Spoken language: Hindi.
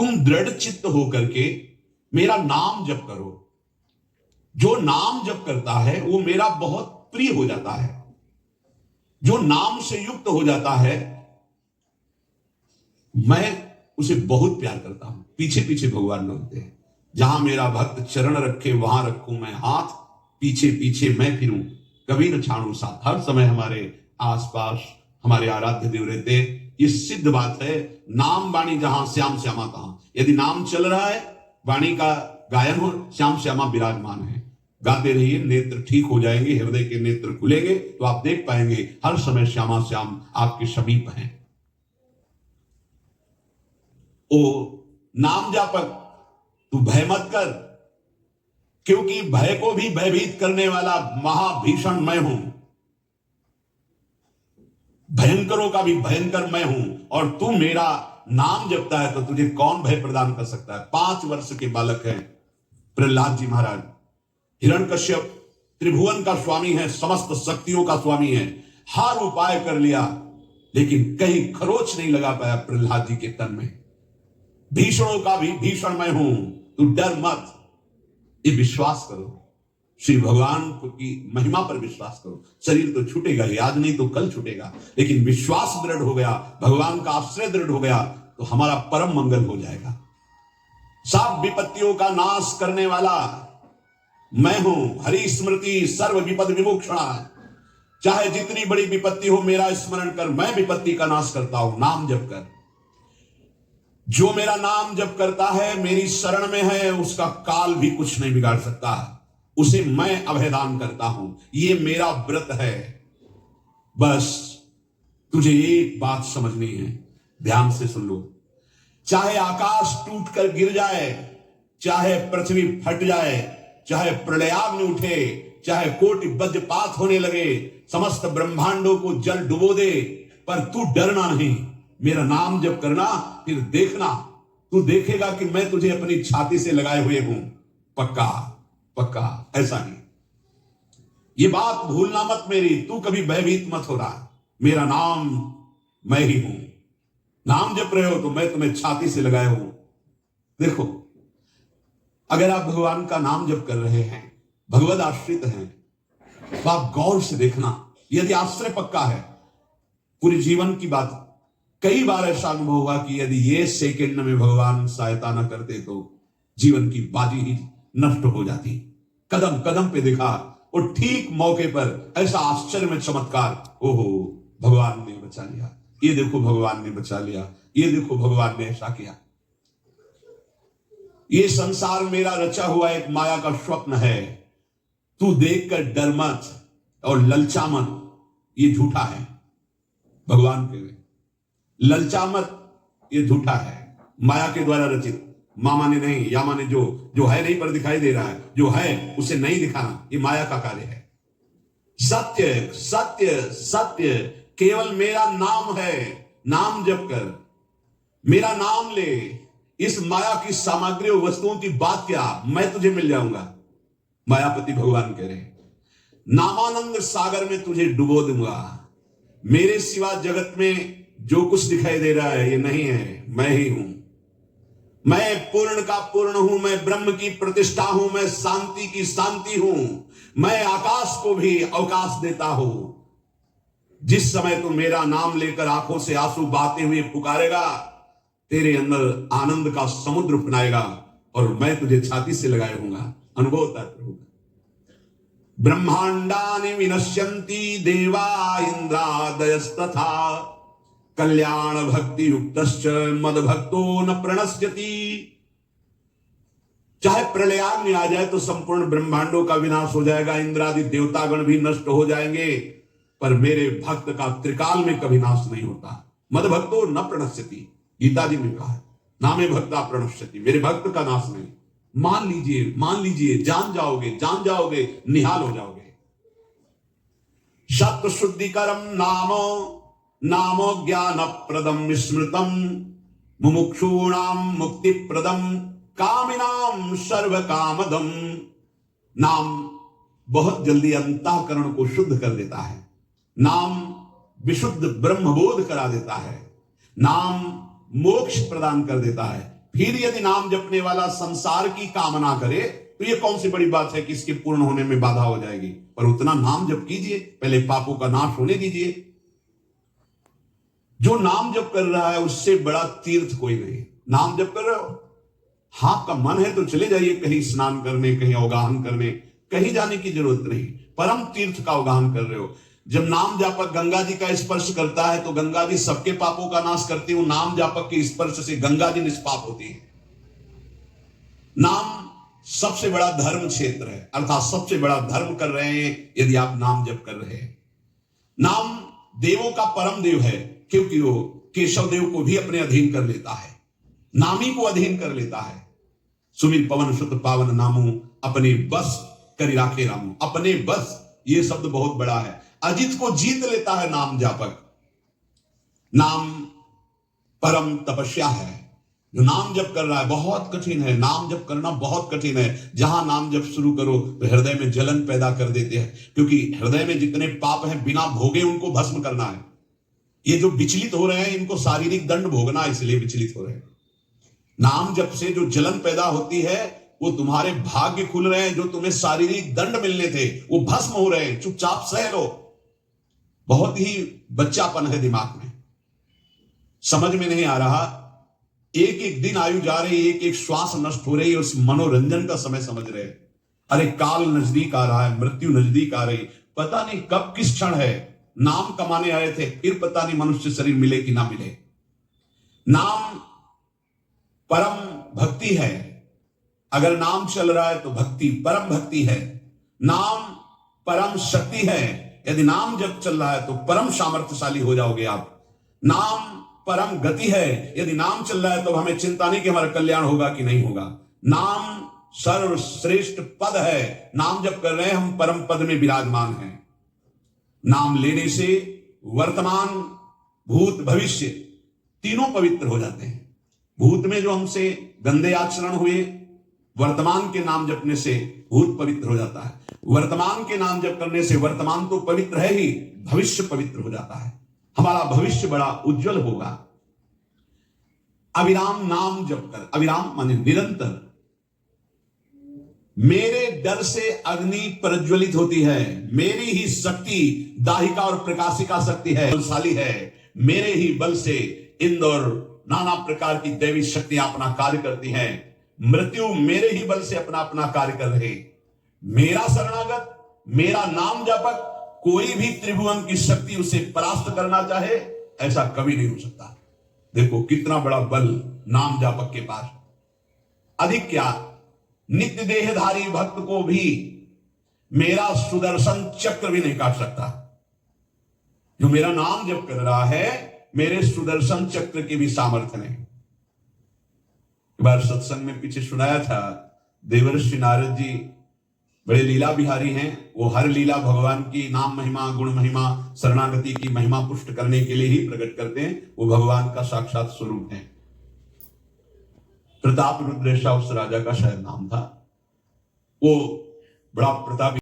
तुम दृढ़ चित्त होकर के मेरा नाम जप करो। जो नाम जप करता है वो मेरा बहुत प्रिय हो जाता है। जो नाम से युक्त हो जाता है मैं उसे बहुत प्यार करता हूं। पीछे पीछे भगवान बोलते हैं, जहां मेरा भक्त चरण रखे वहां रखूं मैं हाथ, पीछे पीछे मैं फिरूं कभी न छाड़ू साथ। हर समय हमारे आसपास हमारे आराध्य देव रहते। ये सिद्ध बात है। नाम वाणी जहां श्याम श्यामा तहां। यदि नाम चल रहा है, वाणी का गायन हो, श्याम श्यामा विराजमान है। गाते रहिए, नेत्र ठीक हो जाएंगे, हृदय के नेत्र खुलेंगे तो आप देख पाएंगे हर समय श्यामा श्याम आपके समीप हैं। ओ नाम जापक, तू भय मत कर, क्योंकि भय को भी भयभीत करने वाला महाभीषण मैं हूं। भयंकरों का भी भयंकर मैं हूं, और तू मेरा नाम जपता है तो तुझे कौन भय प्रदान कर सकता है। 5 वर्ष के बालक हैं प्रहलाद जी महाराज। हिरण्यकश्यप त्रिभुवन का स्वामी है, समस्त शक्तियों का स्वामी है। हर उपाय कर लिया लेकिन कहीं खरोच नहीं लगा पाया प्रहलाद जी के तन में। भीषणों का भी भीषण मैं हूं, तू डर मत। ये विश्वास करो, श्री भगवान की महिमा पर विश्वास करो। शरीर तो छूटेगा ही, आज नहीं तो कल छूटेगा, लेकिन विश्वास दृढ़ हो गया, भगवान का आश्रय दृढ़ हो गया तो हमारा परम मंगल हो जाएगा। सब विपत्तियों का नाश करने वाला मैं हूं। हरि स्मृति सर्व विपद विमोक्षणा। चाहे जितनी बड़ी विपत्ति हो मेरा स्मरण कर, मैं विपत्ति का नाश करता हूं। नाम जप कर। जो मेरा नाम जप करता है, मेरी शरण में है, उसका काल भी कुछ नहीं बिगाड़ सकता। उसे मैं अभयदान करता हूं। ये मेरा व्रत है। बस तुझे एक बात समझनी है, ध्यान से सुन लो। चाहे आकाश टूट कर गिर जाए, चाहे पृथ्वी फट जाए, चाहे प्रलयाग्नि उठे, चाहे कोटि वज्रपात होने लगे, समस्त ब्रह्मांडों को जल डुबो दे, पर तू डरना नहीं। मेरा नाम जप करना, फिर देखना, तू देखेगा कि मैं तुझे अपनी छाती से लगाए हुए हूं। पक्का पक्का, ऐसा नहीं। ये बात भूलना मत मेरी। तू कभी भयभीत मत हो रहा। मेरा नाम मैं ही हूं। नाम जप रहे हो तो मैं तुम्हें छाती से लगाए हूं। देखो, अगर आप भगवान का नाम जप कर रहे हैं, भगवद आश्रित हैं, तो आप गौर से देखना। यदि आश्रय पक्का है, पूरे जीवन की बात, कई बार ऐसा अनुभव हुआ कि यदि ये सेकंड में भगवान सहायता न करते तो जीवन की बाजी ही नष्ट हो जाती। कदम कदम पे दिखा, और ठीक मौके पर ऐसा आश्चर्य में चमत्कार। ओहो, भगवान ने बचा लिया। ये देखो भगवान ने बचा लिया। ये देखो भगवान ने ऐसा किया। ये संसार मेरा रचा हुआ एक माया का स्वप्न है। तू देखकर डर मत और ललचा मत। ये झूठा है। भगवान के ललचा मत, ये झूठा है, माया के द्वारा रचित। मामा ने नहीं, यामा ने जो है नहीं पर दिखाई दे रहा है, जो है उसे नहीं दिखाना, ये माया का कार्य है। सत्य सत्य सत्य केवल मेरा नाम है। नाम जप कर, मेरा नाम ले। इस माया की सामग्री और वस्तुओं की बात क्या, मैं तुझे मिल जाऊंगा। मायापति भगवान कह रहे हैं, नामानंद सागर में तुझे डुबो दूंगा। मेरे सिवा जगत में जो कुछ दिखाई दे रहा है ये नहीं है, मैं ही हूं। मैं पूर्ण का पूर्ण हूं, मैं ब्रह्म की प्रतिष्ठा हूं, मैं शांति की शांति हूं। मैं आकाश को भी अवकाश देता हूं। जिस समय तू मेरा नाम लेकर आंखों से आंसू बहाते हुए पुकारेगा, तेरे अंदर आनंद का समुद्र अपनाएगा और मैं तुझे छाती से लगाए होऊंगा। अनुभव होता है। ब्रह्मांडानि विनश्यन्ति देवा इंद्रादयस्तथा कल्याण भक्ति युक्तश्च मद भक्तो न प्रणश्यति। चाहे प्रलयाग्नि आ जाए तो संपूर्ण ब्रह्मांडों का विनाश हो जाएगा, इंद्रादि देवतागण भी नष्ट हो जाएंगे, पर मेरे भक्त का त्रिकाल में कभी नाश नहीं होता। मद भक्तो न प्रणश्यति, गीता जी में कहा है, नामे भक्ता प्रणश्यति, मेरे भक्त का नाश नहीं। मान लीजिए, जान जाओगे, निहाल हो जाओगे। सत्य शुद्धिकरम नामो ज्ञान प्रदम स्मृतम मुमुक्षूणाम मुक्ति प्रदम कामिनाम सर्व कामदम। नाम बहुत जल्दी अंतःकरण को शुद्ध कर देता है। नाम विशुद्ध ब्रह्मबोध करा देता है। नाम मोक्ष प्रदान कर देता है। फिर यदि नाम जपने वाला संसार की कामना करे तो ये कौन सी बड़ी बात है कि इसके पूर्ण होने में बाधा हो जाएगी। पर उतना नाम जप कीजिए, पहले पापों का नाश होने दीजिए। जो नाम जप कर रहा है उससे बड़ा तीर्थ कोई नहीं। नाम जप कर रहे हो, हाँ आपका मन है तो चले जाइए कहीं स्नान करने, कहीं अवगाहन करने, कहीं जाने की जरूरत नहीं। परम तीर्थ का अवगाहन कर रहे हो। जब नाम जापक गंगा जी का स्पर्श करता है तो गंगा जी सबके पापों का नाश करती हूं। नाम जापक के स्पर्श से गंगा जी निष्पाप होती है। नाम सबसे बड़ा धर्म क्षेत्र है, अर्थात सबसे बड़ा धर्म कर रहे हैं यदि आप नाम जप कर रहे हैं। नाम देवों का परम देव है, क्योंकि वो केशव देव को भी अपने अधीन कर लेता है, नामी को अधीन कर लेता है। सुमिर पवन सुत पावन नामू अपने बस करी राखे रामू। अपने बस, ये शब्द बहुत बड़ा है। अजित को जीत लेता है नाम जापक। नाम परम तपस्या है। जो नाम जप कर रहा है बहुत कठिन है, नाम जप करना बहुत कठिन है। जहां नाम जप शुरू करो तो हृदय में जलन पैदा कर देते हैं, क्योंकि हृदय में जितने पाप हैं बिना भोगे उनको भस्म करना है। ये जो विचलित हो रहे हैं इनको शारीरिक दंड भोगना, इसलिए विचलित हो रहे हैं। नाम जप से जो जलन पैदा होती है वो तुम्हारे भाग्य खुल रहे हैं। जो तुम्हें शारीरिक दंड मिलने थे वो भस्म हो रहे हैं। चुपचाप सह लो। बहुत ही बच्चापन है दिमाग में, समझ में नहीं आ रहा। एक एक दिन आयु जा रही, एक एक श्वास नष्ट हो रही है, उस मनोरंजन का समय समझ रहे हैं। अरे काल नजदीक आ रहा है, मृत्यु नजदीक आ रही, पता नहीं कब किस क्षण है। नाम कमाने आए थे, फिर पता नहीं मनुष्य शरीर मिले कि ना मिले। नाम परम भक्ति है। अगर नाम चल रहा है तो भक्ति परम भक्ति है। नाम परम शक्ति है। यदि नाम जब चल रहा है तो परम सामर्थ्यशाली हो जाओगे आप। नाम परम गति है। यदि नाम चल रहा है तो हमें चिंता नहीं कि हमारा कल्याण होगा कि नहीं होगा। नाम सर्वश्रेष्ठ पद है। नाम जब कर रहे हैं हम परम पद में विराजमान हैं। नाम लेने से वर्तमान, भूत, भविष्य तीनों पवित्र हो जाते हैं। भूत में जो हमसे गंदे आचरण हुए, वर्तमान के नाम जपने से भूत पवित्र हो जाता है। वर्तमान के नाम जप करने से वर्तमान तो पवित्र है ही, भविष्य पवित्र हो जाता है। हमारा भविष्य बड़ा उज्जवल होगा। अविराम नाम जप कर, अविराम माने निरंतर। मेरे डर से अग्नि प्रज्वलित होती है। मेरी ही शक्ति दाहिका और प्रकाशिका शक्ति है, बलशाली है। मेरे ही बल से इंद्र और नाना प्रकार की दैवी शक्तियां अपना कार्य करती हैं। मृत्यु मेरे ही बल से अपना अपना कार्य कर रहे। मेरा शरणागत, मेरा नाम जापक, कोई भी त्रिभुवन की शक्ति उसे परास्त करना चाहे ऐसा कभी नहीं हो सकता। देखो कितना बड़ा बल नाम जापक के पास। अधिक क्या, नित्य देहधारी भक्त को भी मेरा सुदर्शन चक्र भी नहीं काट सकता। जो मेरा नाम जप कर रहा है, मेरे सुदर्शन चक्र की भी सामर्थ्य नहीं। एक बार सत्संग में पीछे सुनाया था, देवर्षि नारद जी बड़े लीला बिहारी हैं। वो हर लीला भगवान की नाम महिमा, गुण महिमा, शरणागति की महिमा पुष्ट करने के लिए ही प्रकट करते हैं। वो भगवान का साक्षात स्वरूप है। प्रताप रुद्रेशा उस राजा का शायद नाम था। वो बड़ा प्रताप